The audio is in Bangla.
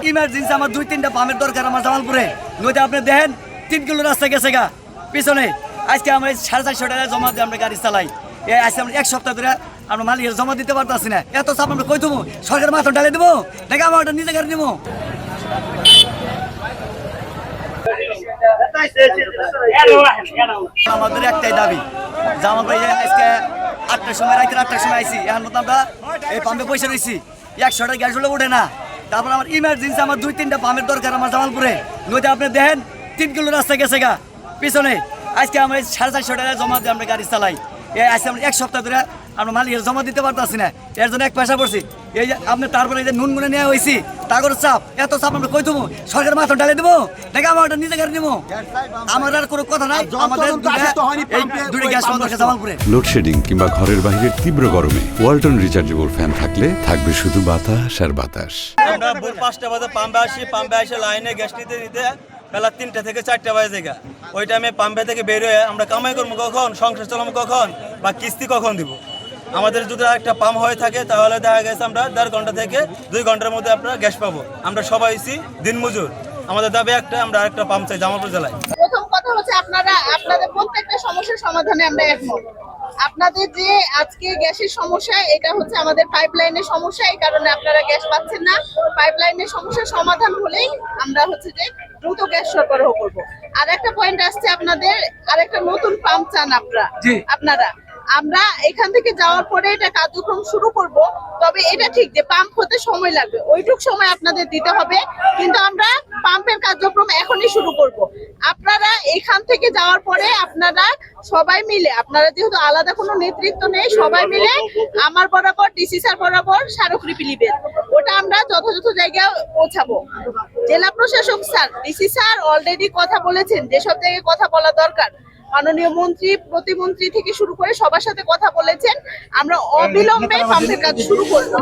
ইমার্জেন্সি আমার 2-3টা পাম্পের দরকার আমার জামালপুরে। নইতে আপনি দেখেন 3 কিলো রাস্তা গেছে গা পিছনে। আজকে আমরা 450 টাকা জমা দিয়ে আমরা গাড়ি চালাই। আজকে আমরা 1 সপ্তাহ ধরে আমরা মালিকের জমা দিতে পারতেছি না। এত চাপ আমরা কই দেবো? সরকার মাথা ডালে দেবো নাকি আমার ওটা নিজে গাড়ি নেবো? আমাদের একটাই দাবি, জামাল ভাই আজকে 8টার সময়, রাতের 8টার সময় আইসি, এখন মতো আমরা এই পাম্পে পয়সা রয়েছি, 100 টাকা গ্যাস হলে ওঠে না। তারপর আমার ইমার্জেন্সি আমার 2-3টা পাম্পের দরকার আমার জামালপুরে। নইতে আপনি দেখেন 3 কিলো রাস্তা গেছে গা পিছনে। আজকে আমরা 450 টাকা জমা দিয়ে আমরা গাড়ি চালাই। আজকে আমরা 1 সপ্তাহ ধরে আমরা মালিকের জমা দিতে পারতেছি না। এর জন্য 1 পয়সা পড়ছি। এই যে আপনি তারপরে এই যে নুন গুনে নেওয়া হয়েছি, তাগর চাপ, এত চাপ আমরা কই দেবো? সরকার মাথা ডালে দেবো নাকি আমার ওটা নিজে গাড়ি নেবো? আমার আর কোনো কথা নাই। আমাদের দুটো গ্যাস বন্ধ আছে জামালপুরে। লোডশেডিং কিংবা ঘরের বাইরের তীব্র গরমে ওয়ালটন রিচার্জেবল ফ্যান থাকলে থাকবে শুধু বাতাস আর বাতাস। আমরা ভোর 5টা বাজে পাম্পে আসি, পাম্পে এসে লাইনে গ্যাস নিতে নিতে বেলা 3টা থেকে 4টা বাজে গা। ওই টাইমে পাম্পে থেকে বের হয়ে আমরা কামাই করবো কখন, সংসার চালাবো কখন, বা কিস্তি কখন দিব? আমাদের যদি একটা পাম্প হয়ে থাকে তাহলে দেখা গেছে আমরা 1.5 ঘন্টা থেকে 2 ঘন্টার মধ্যে আপনারা গ্যাস পাবো। আমরা সবাই দিনমজুর, আমাদের দাবি একটা, আমরা আরেকটা পাম্প চাই জামালপুর জেলায়। প্রথম কথা হচ্ছে আপনাদের প্রত্যেকটা সমস্যার সমাধানে আমরা একমত। আপনাদের যে আজকে গ্যাসের সমস্যা, এটা হচ্ছে আমাদের পাইপলাইনের সমস্যা, এই কারণে আপনারা গ্যাস পাচ্ছেন না। পাইপলাইনের সমস্যার সমাধান হলেই আমরা হচ্ছে যে দ্রুত গ্যাস সরবরাহ করব। আর একটা পয়েন্ট আসছে, আপনাদের আরেকটা নতুন পাম্প চান আপনারা। আমরা এখান থেকে যাওয়ার পরে এটা কার্যক্রম শুরু করব, তবে এটা ঠিক যে পাম্প হতে সময় লাগবে, ওইটুক সময় আপনাদের দিতে হবে, কিন্তু আমরা পাম্পের কার্যক্রম এখনই শুরু করব। আপনারা এখান থেকে যাওয়ার পরে আপনারা সবাই মিলে, আপনারা যেহেতু আলাদা কোনো নেতৃত্ব নেই, সবাই মিলে আমার বরাবর, ডিসি স্যার বরাবর স্মারকলিপি লিখবেন, ওটা আমরা যথাযথ জায়গায় পৌঁছাবো। জেলা প্রশাসক স্যার, ডিসি স্যার অলরেডি কথা বলেছেন, যেসব জায়গায় কথা বলা দরকার মাননীয় মন্ত্রী, প্রতিমন্ত্রী থেকে শুরু করে সবার সাথে কথা বলেছেন। আমরা অবিলম্বে পাম্পের কাজ শুরু করব।